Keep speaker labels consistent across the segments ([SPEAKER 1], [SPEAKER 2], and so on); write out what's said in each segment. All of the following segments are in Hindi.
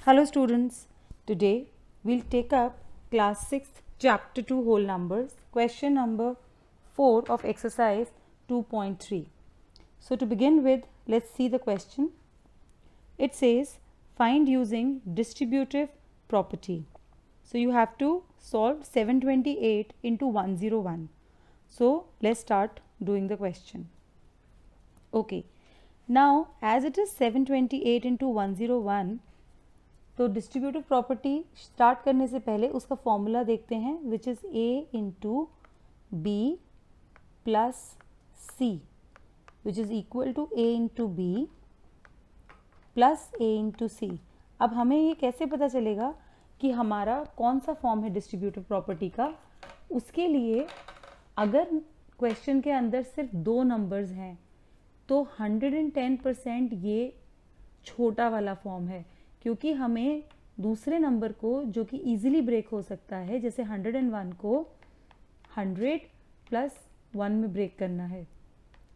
[SPEAKER 1] Hello students, today we'll take up class 6th chapter 2 whole numbers question number 4 of exercise 2.3. So to begin with, let's see the question. It says find using distributive property. So you have to solve 728 into 101. So let's start doing the question. Okay, now as it is 728 into 101, तो डिस्ट्रीब्यूटिव प्रॉपर्टी स्टार्ट करने से पहले उसका फॉर्मूला देखते हैं which is A into B plus C which is equal to A into B plus A into C. अब हमें ये कैसे पता चलेगा कि हमारा कौन सा फॉर्म है डिस्ट्रीब्यूटिव प्रॉपर्टी का. उसके लिए अगर क्वेश्चन के अंदर सिर्फ दो नंबर्स हैं तो 110% ये छोटा वाला फॉर्म है, क्योंकि हमें दूसरे नंबर को जो कि ईजिली ब्रेक हो सकता है, जैसे 101 को 100 प्लस 1 में ब्रेक करना है.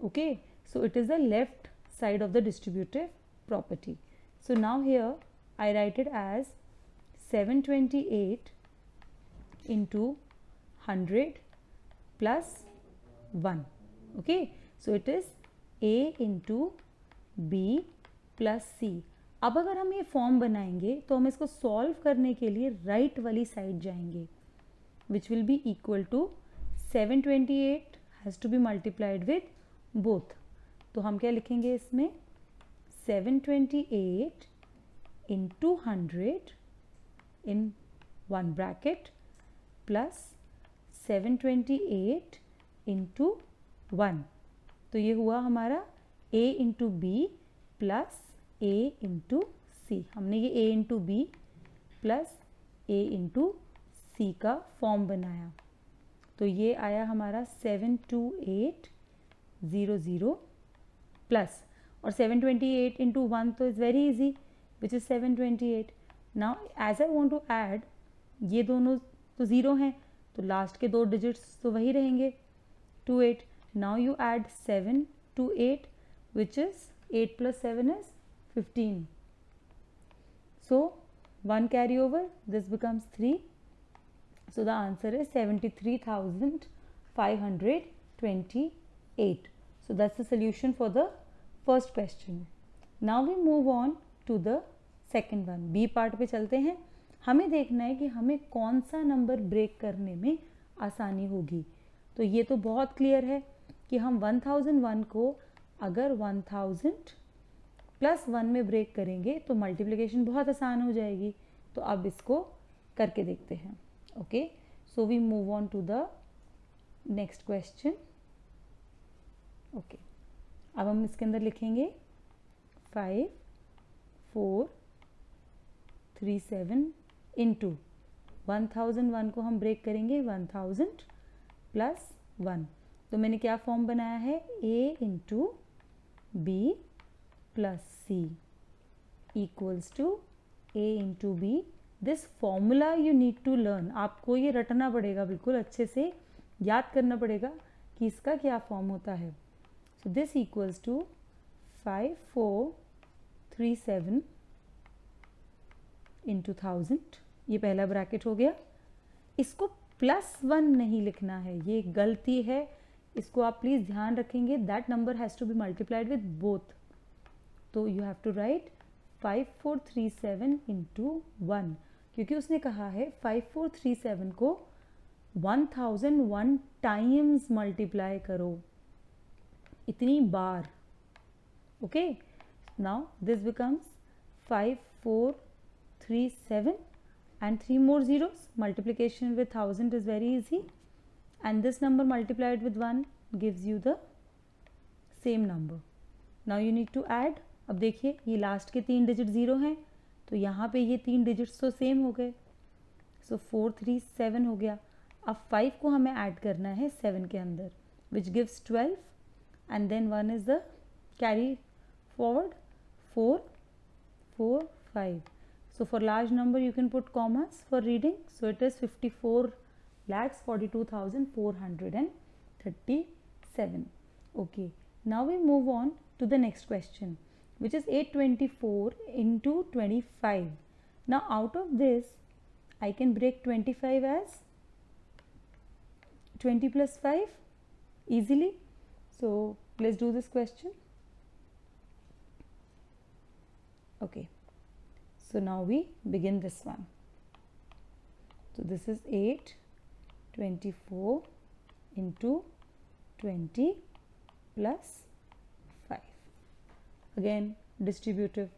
[SPEAKER 1] Okay, so it is the left side of the distributive property. So now here I write it as 728 into 100 plus 1. Okay, so it is A into B plus C. अब अगर हम ये फॉर्म बनाएंगे तो हम इसको सॉल्व करने के लिए राइट वाली साइड जाएंगे, which will be equal to 728 has to be multiplied with both. तो हम क्या लिखेंगे इसमें 728 into 100 in one bracket plus 728 into 1. तो ये हुआ हमारा a into B plus a into C. हमने ये a into B plus a into C का फॉर्म बनाया. तो ये आया हमारा 72800 प्लस, और 728 इंटू 1 तो is very easy which is 728. Now as I want to add, ये दोनों तो ज़ीरो हैं तो लास्ट के दो डिजिट्स तो वही रहेंगे 2 8. Now you add 7 to 8 which is 8 plus 7 is 15. So 1 carry over, this becomes 3. So the answer is 73,528. So that's the solution for the first question. Now we move on to the second one. B part पे चलते हैं. हमें देखना है कि हमें कौन सा नंबर ब्रेक करने में आसानी होगी. तो ये तो बहुत क्लियर है कि हम 1001 को अगर 1000 प्लस 1 में ब्रेक करेंगे तो मल्टीप्लिकेशन बहुत आसान हो जाएगी. तो अब इसको करके देखते हैं. Okay, so we move on to the next question. Okay, अब हम इसके अंदर लिखेंगे 5 4 3 7 इंटू 1001 को हम ब्रेक करेंगे 1000 प्लस 1. तो मैंने क्या फॉर्म बनाया है, a into B plus c equals to a into b. This formula you need to learn. आपको ये रटना पड़ेगा, बिल्कुल अच्छे से याद करना पड़ेगा कि इसका क्या फॉर्म होता है. So this equals to 5 4 3 7 into 1000. ये पहला ब्रैकेट हो गया. इसको +1 नहीं लिखना है, ये गलती है. इसको आप प्लीज़ ध्यान रखेंगे. That number has to be multiplied with both. तो you have to write 5437 into 1, क्योंकि उसने कहा है 5437 को 1001 टाइम्स मल्टीप्लाई करो, इतनी बार. Okay, now this becomes 5437 and 3 more zeros. Multiplication with 1000 is very easy, and this number multiplied with 1 gives you the same number. Now you need to add. अब देखिए ये लास्ट के 3 डिजिट ज़ीरो हैं तो यहाँ पे ये 3 डिजिट्स तो सेम हो गए. सो 437 हो गया. अब 5 को हमें ऐड करना है 7 के अंदर, which gives 12, and then 1 is the carry forward 4 4 5. So for large number you can put commas for reading. So it is 54,42,437. Okay, now we move on to the next question, which is 824 into 25. Now out of this I can break 25 as 20 plus 5 easily. So let's do this question. Okay, so now we begin this one. So this is 8 24 into 20 plus 5. Again distributive,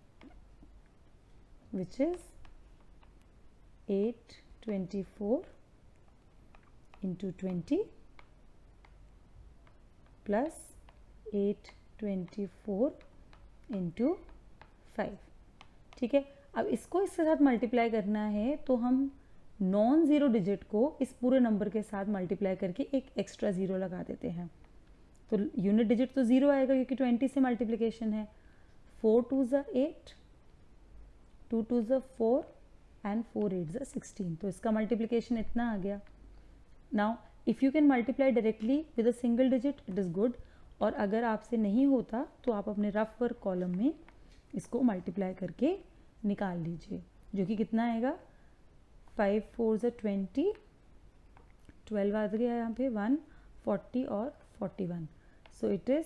[SPEAKER 1] which is 8 24 into 20 plus 8 24 into 5. ठीक है, अब इसको इसके साथ मल्टीप्लाई करना है तो हम नॉन ज़ीरो डिजिट को इस पूरे नंबर के साथ मल्टीप्लाई करके एक एक्स्ट्रा ज़ीरो लगा देते हैं. तो यूनिट डिजिट तो ज़ीरो आएगा क्योंकि 20 से मल्टीप्लिकेशन है. 4 2 ज़ा 8, 2 2 ज़ा 4 एंड 4 8 ज़ा 16. तो इसका मल्टीप्लिकेशन इतना आ गया. Now if you can multiply directly with a single digit it is good, और अगर आपसे नहीं होता तो आप अपने रफ वर्क कॉलम में इसको मल्टीप्लाई करके निकाल लीजिए, जो कि कितना आएगा. 5 4 ज़ा 20, 12 आ गया यहाँ पे 1, 40 और 41. So it is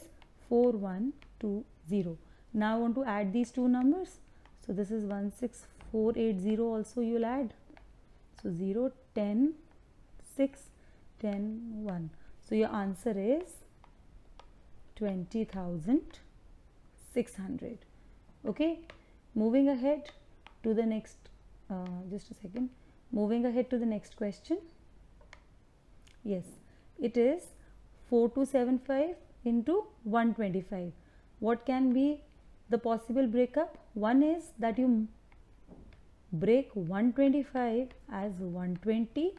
[SPEAKER 1] 4120. Now I want to add these to numbers. So this is 16480 also you will add. So 0 10 6 10 1. So your answer is 20,600. Okay, moving ahead to the next, just a second, moving ahead to the next question. Yes, it is 4275 into 125. What can be the possible breakup? One is that you break 125 as 120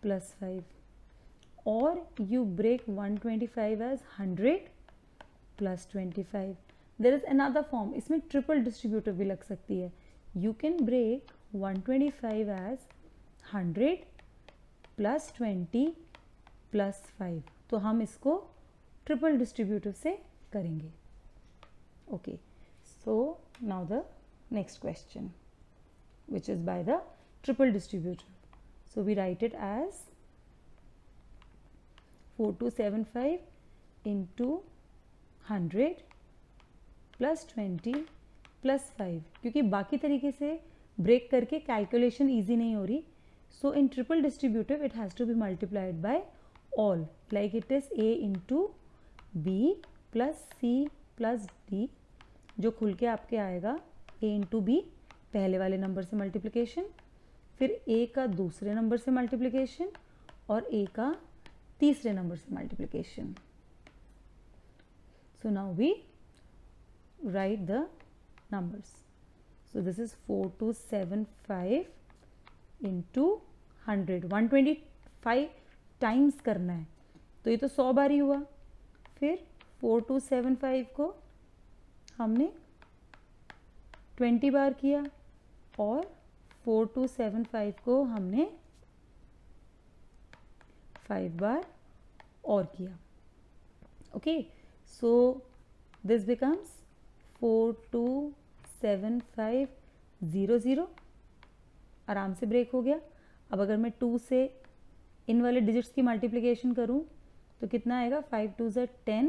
[SPEAKER 1] plus 5, or you break 125 as 100 plus 25. There is another form, इसमें ट्रिपल डिस्ट्रीब्यूटिव भी लग सकती है. You can break 125 as 100 plus 20 plus 5. तो हम इसको ट्रिपल डिस्ट्रीब्यूटिव से करेंगे. Okay, so now the next question, which is by the triple distributive. So we write it as 4275 into 100 plus 20 plus 5. क्योंकि बाकी तरीके से ब्रेक करके कैलकुलेशन ईजी नहीं हो रही, so in triple distributive it has to be multiplied by all, like it is a into B plus C plus D, जो खुल के आपके आएगा a इंटू बी पहले वाले नंबर से मल्टीप्लिकेशन, फिर a का दूसरे नंबर से मल्टीप्लिकेशन और a का तीसरे नंबर से multiplication. So now we write the numbers. So this is 4275 into 100. 125 times करना है तो ये तो 100 बार ही हुआ. फिर 4275 को हमने 20 बार किया और 4275 को हमने 5 बार और किया. Okay, so this becomes 427500. आराम से ब्रेक हो गया. अब अगर मैं 2 से इन वाले डिजिट्स की मल्टीप्लिकेशन करूं तो कितना आएगा. 5 2 ज़ा 10,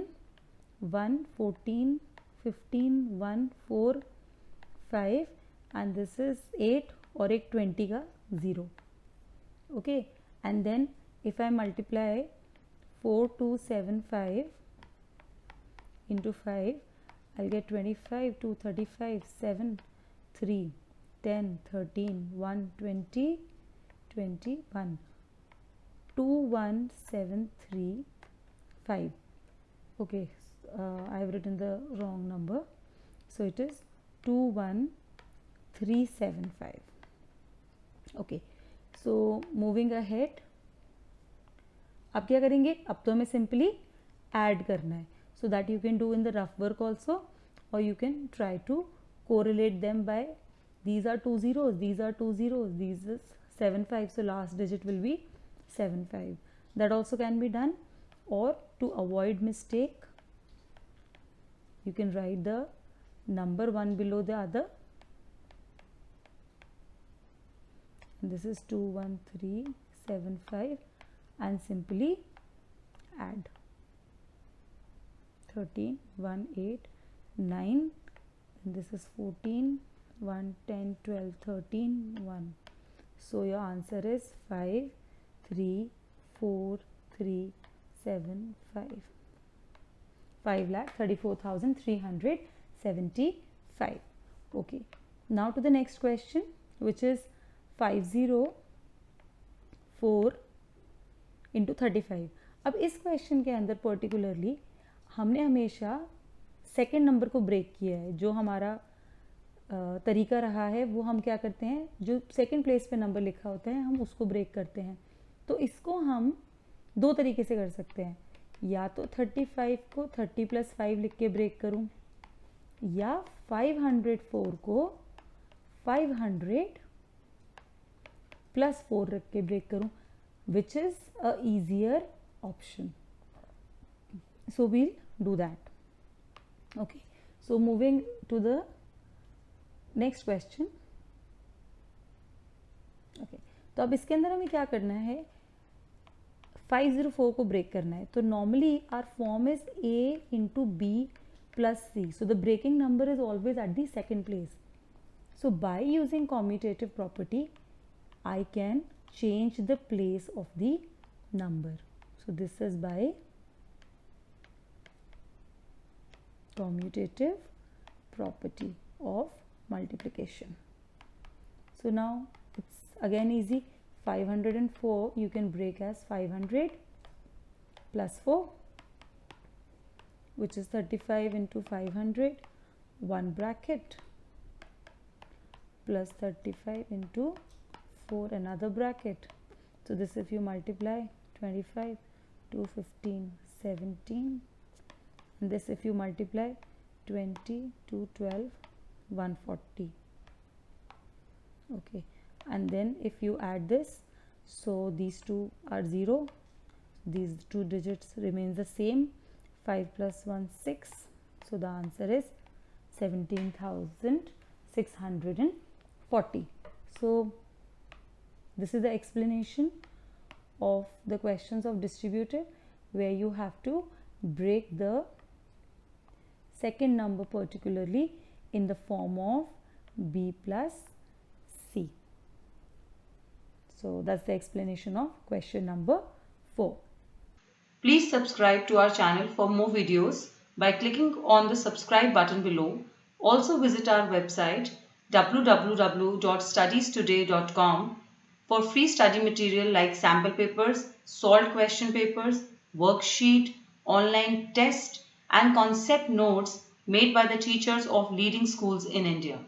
[SPEAKER 1] 1 14 15 1 4 5 एंड दिस इज 8 और एक 20 का 0. Okay, and then if I multiply 4275 into 5, I'll get 25, 2 35, 7 3 10 13 1 20 21 21735. Okay, I have written the wrong number, so it is 21375. Okay, so moving ahead, अब क्या करेंगे. अब तो हमें सिंपली ऐड करना है, so that you can do in the rough work also, or you can try to correlate them by these are 2 zeros, these are 2 zeros, these is 7 5, so last digit will be 7 5. That also can be done, or to avoid mistake you can write the number one below the other this is 21375 and simply add 13 1 8 9 and this is 14 1 10 12 13 1. So your answer is 5 3 4 3 7 5. 5,34,375. Okay, now to the next question, which is 504 into 35. अब इस क्वेश्चन के अंदर पर्टिकुलरली हमने हमेशा सेकेंड नंबर को ब्रेक किया है. जो हमारा तरीका रहा है वो हम क्या करते हैं, जो सेकेंड प्लेस पे नंबर लिखा होता है हम उसको ब्रेक करते हैं. तो इसको हम दो तरीके से कर सकते हैं, या तो 35 को 30 + 5 लिख के ब्रेक करूं, या 504 को 500 + 4 रख के ब्रेक करूं, which is a easier option. So we'll do that. Okay, so moving to the next question. Okay, तो अब इसके अंदर हमें क्या करना है, 504 को ब्रेक करना है. तो normally our form is a into b plus c. So the breaking number is always at the second place. So by using commutative property, I can change the place of the number. So this is by commutative property of multiplication. So now it's again easy. 504 you can break as 500 plus 4, which is 35 into 500, one bracket, plus 35 into 4, another bracket. So this if you multiply 25, 2 15, 17, and this if you multiply 20, 2 12, 140. Okay, and then if you add this, so these two are 0, these two digits remains the same. 5 plus 1 6, so the answer is 17,640. So this is the explanation of the questions of distributive, where you have to break the second number particularly in the form of b plus c. So that's the explanation of question number 4.
[SPEAKER 2] Please subscribe to our channel for more videos by clicking on the subscribe button below. Also visit our website www.studiestoday.com for free study material like sample papers, solved question papers, worksheet, online test and concept notes made by the teachers of leading schools in India.